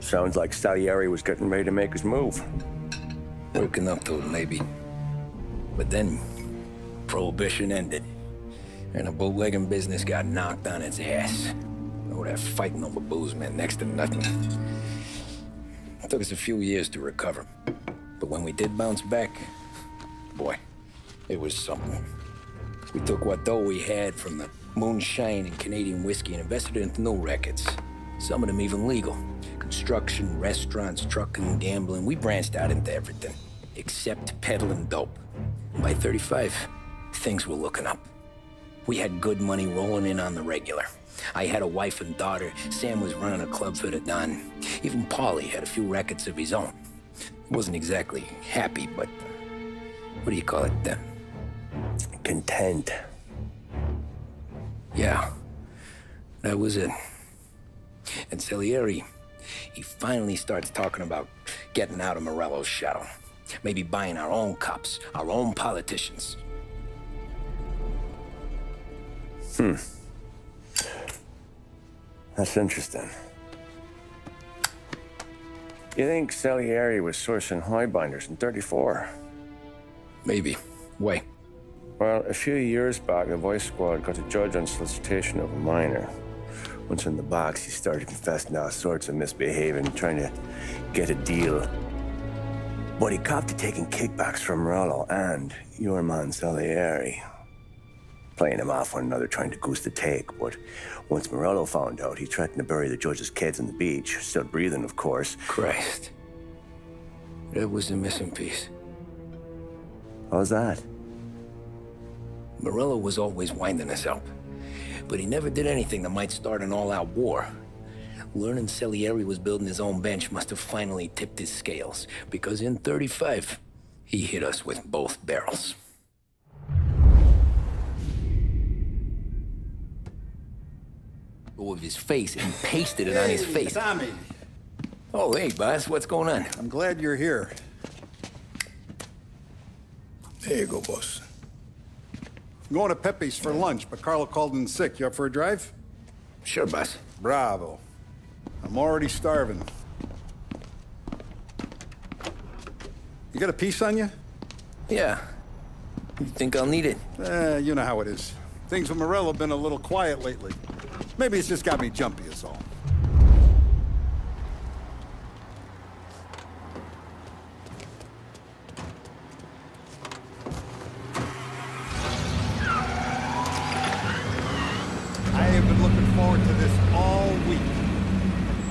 Sounds like Salieri was getting ready to make his move. Working up to it, maybe. But then, Prohibition ended, and the bootlegging business got knocked on its ass. Oh, that fighting over booze meant next to nothing. It took us a few years to recover. But when we did bounce back, boy, it was something. We took what dough we had from the moonshine and Canadian whiskey and invested it into new rackets. Some of them even legal. Construction, restaurants, trucking, gambling. We branched out into everything, except peddling dope. And by 35, things were looking up. We had good money rolling in on the regular. I had a wife and daughter. Sam was running a club for the Don. Even Paulie had a few rackets of his own. He wasn't exactly happy, but what do you call it then? Content. Yeah, that was it. And Salieri, he finally starts talking about getting out of Morello's shadow. Maybe buying our own cops, our own politicians. That's interesting. You think Salieri was sourcing highbinders in 34? Maybe. Why? Well, a few years back, the Vice Squad got a judge on solicitation of a minor. Once in the box, he started confessing all sorts of misbehaving, trying to get a deal. But he copped to taking kickbacks from Morello and your man Salieri. Playing them off one another, trying to goose the take. But once Morello found out, he threatened to bury the judge's kids on the beach. Still breathing, of course. Christ. That was the missing piece. How's that? Morello was always winding us up, but he never did anything that might start an all-out war. Learning Salieri was building his own bench must have finally tipped his scales, because in 35, he hit us with both barrels. Of his face and pasted it on his face. Tommy. Oh, hey, boss, what's going on? I'm glad you're here. There you go, boss. I'm going to Pepe's for lunch, but Carlo called in sick. You up for a drive? Sure, boss. Bravo. I'm already starving. You got a piece on you? Yeah. You think I'll need it? You know how it is. Things with Morello have been a little quiet lately. Maybe it's just got me jumpy is all. I have been looking forward to this all week.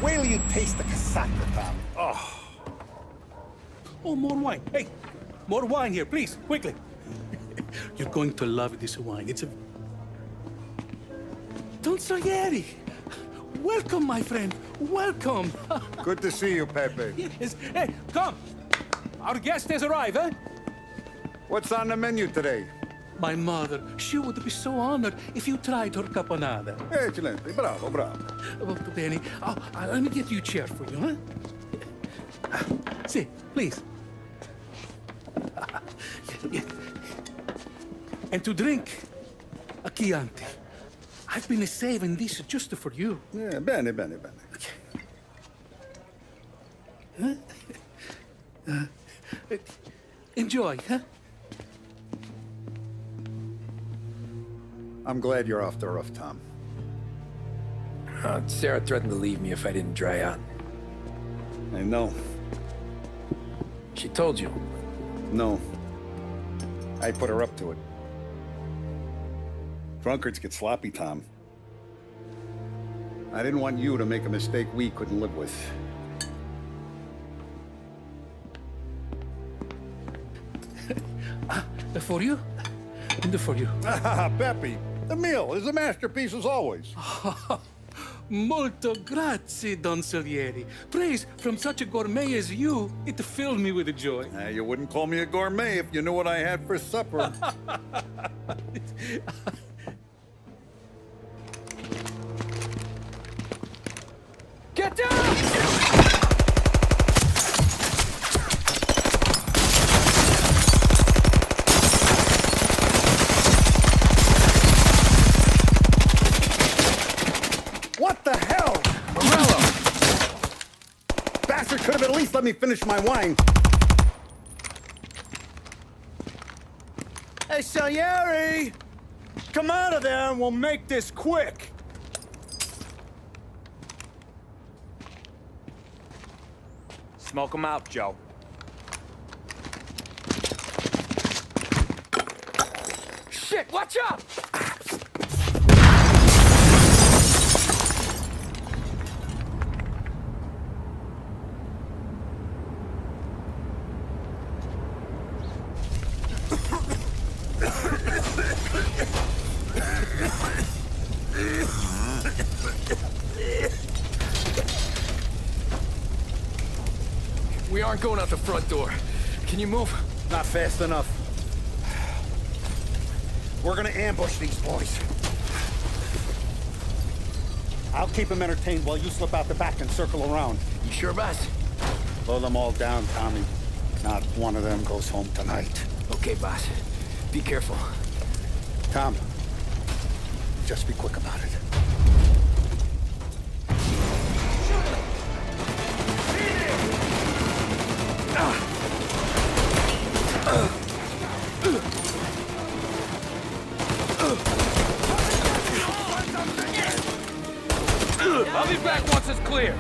Wait till you taste the cassata, Tommy. Oh. Oh, more wine. Hey, more wine here, please, quickly. You're going to love this wine. It's a... Don Salieri! Welcome, my friend. Welcome. Good to see you, Pepe. Yes. Hey, come. Our guest has arrived, eh? What's on the menu today? My mother, she would be so honored if you tried her caponata. Excellent. Bravo, bravo. Molto bene. Oh, let me get you a chair for you, huh? See, please. Yeah. And to drink, a Chianti. I've been saving this just for you. Yeah, bene, bene, bene. Enjoy, huh? I'm glad you're off the roof, Tom. Sarah threatened to leave me if I didn't dry out. I know. She told you. No. I put her up to it. Drunkards get sloppy, Tom. I didn't want you to make a mistake we couldn't live with. For you? And for you. Pepe, the meal is a masterpiece as always. Molto grazie, Don Salieri. Praise from such a gourmet as you, it filled me with joy. You wouldn't call me a gourmet if you knew what I had for supper. Get down! What the hell? Morello! bastard could have at least let me finish my wine. Hey, Salieri! Come out of there and we'll make this quick. Smoke him out, Joe. Shit, watch out! We aren't going out the front door. Can you move? Not fast enough. We're gonna ambush these boys. I'll keep them entertained while you slip out the back and circle around. You sure, boss? Blow them all down, Tommy. Not one of them goes home tonight. Okay, boss. Be careful. Tom, just be quick about it. I'll be back once it's clear.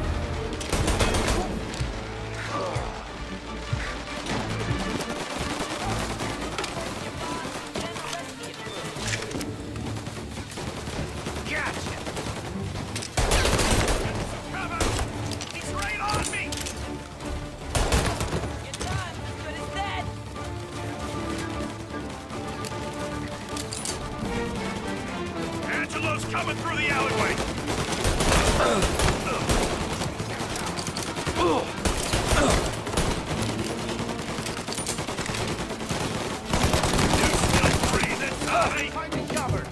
He's right on me! You're done, but it's dead. Angelo's coming through the alleyway! Finding cover!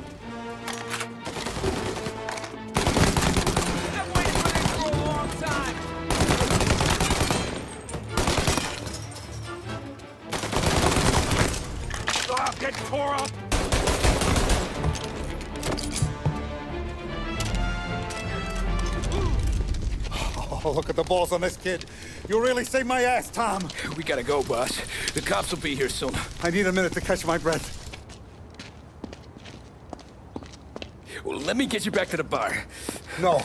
I've waited for this for a long time. Oh, get tore up! Oh, look at the balls on this kid. You really saved my ass, Tom. We gotta go, boss. The cops will be here soon. I need a minute to catch my breath. Well, let me get you back to the bar. No,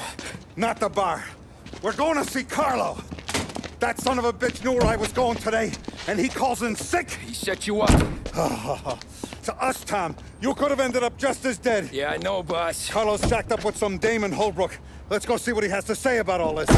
not the bar. We're going to see Carlo. That son of a bitch knew where I was going today, and he calls in sick. He set you up. To us, Tom, you could have ended up just as dead. Yeah, I know, boss. Carlo's shacked up with some dame in Holbrook. Let's go see what he has to say about all this.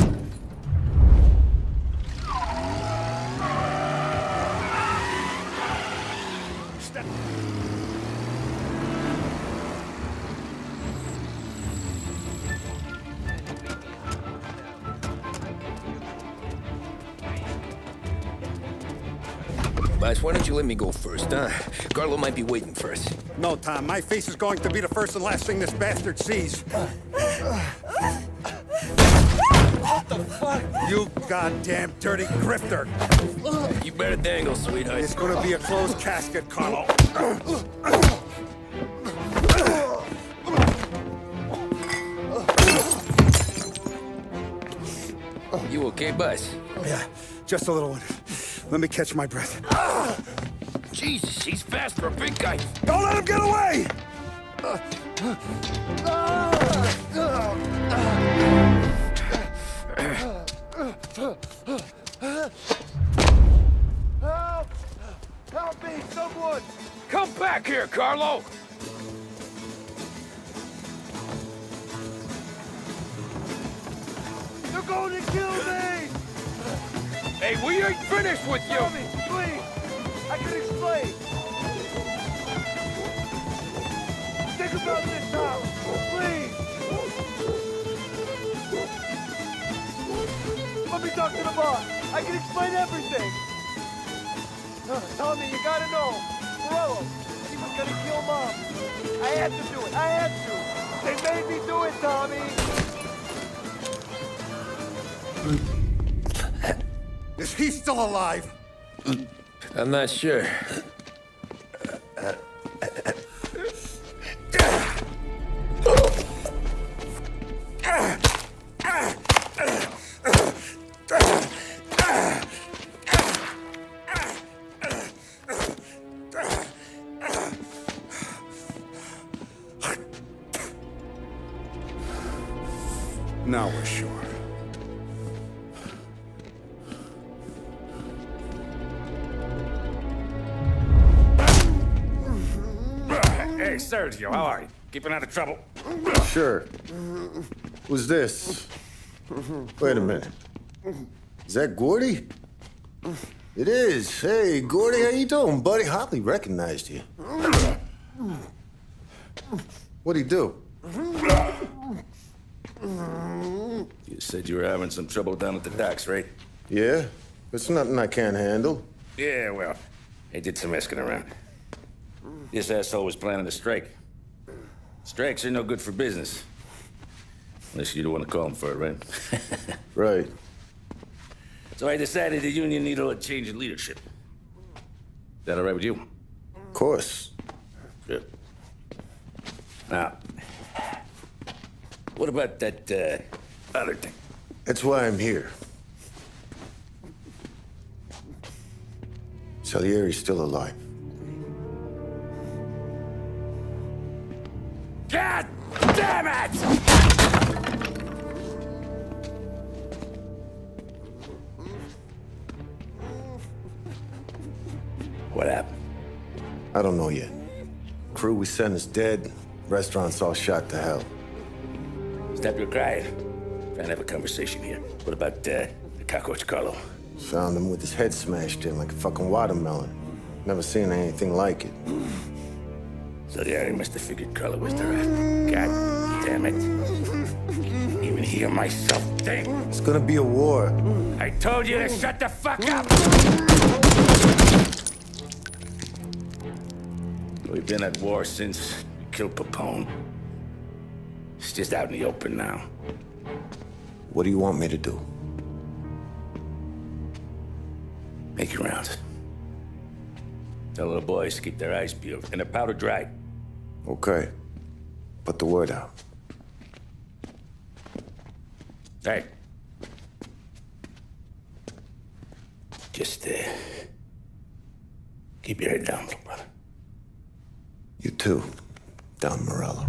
Boss, why don't you let me go first, huh? Carlo might be waiting for us. No, Tom, my face is going to be the first and last thing this bastard sees. What the fuck? You goddamn dirty grifter. You better dangle, sweetheart. It's gonna be a closed casket, Carlo. You okay, boss? Yeah, just a little one. Let me catch my breath. Jesus, he's fast for a big guy. Don't let him get away! Help! Help me, someone! Come back here, Carlo! They're going to kill me! Hey, we ain't finished with you! Tell me, please! I can explain! Think about this, Tom! Please! Let me talk to the boss! I can explain everything! Tommy, you gotta know! Morello, he was gonna kill Mom! I had to do it! I had to! They made me do it, Tommy! Is he still alive? I'm not sure. Now we're sure. Hey, Sergio, how are you? Keeping out of trouble? Sure. Who's this? Wait a minute. Is that Gordy? It is. Hey, Gordy, how you doing, buddy? Hardly recognized you. What'd he do? You said you were having some trouble down at the docks, right? Yeah? It's nothing I can't handle. Yeah, well, I did some asking around. This asshole was planning a strike. Strikes are no good for business. Unless you don't want to call him for it, right? Right. So I decided the union needed a change in leadership. Is that all right with you? Of course. Good. Now, what about that, other thing? That's why I'm here. Salieri's still alive. God damn it! What happened? I don't know yet. Crew we sent is dead. Restaurant's all shot to hell. Stop your crying. Trying to have a conversation here. What about, the cockroach Carlo? Found him with his head smashed in like a fucking watermelon. Never seen anything like it. So the Ari must have figured Carlo was the rat. God damn it. Can't even hear myself think. It's gonna be a war. I told you to shut the fuck up! We've been at war since we killed Papone. It's just out in the open now. What do you want me to do? Make your rounds. Tell little boys to keep their eyes peeled and their powder dry. Okay. Put the word out. Hey. Just, keep your head down, little brother. You too, Don Morello.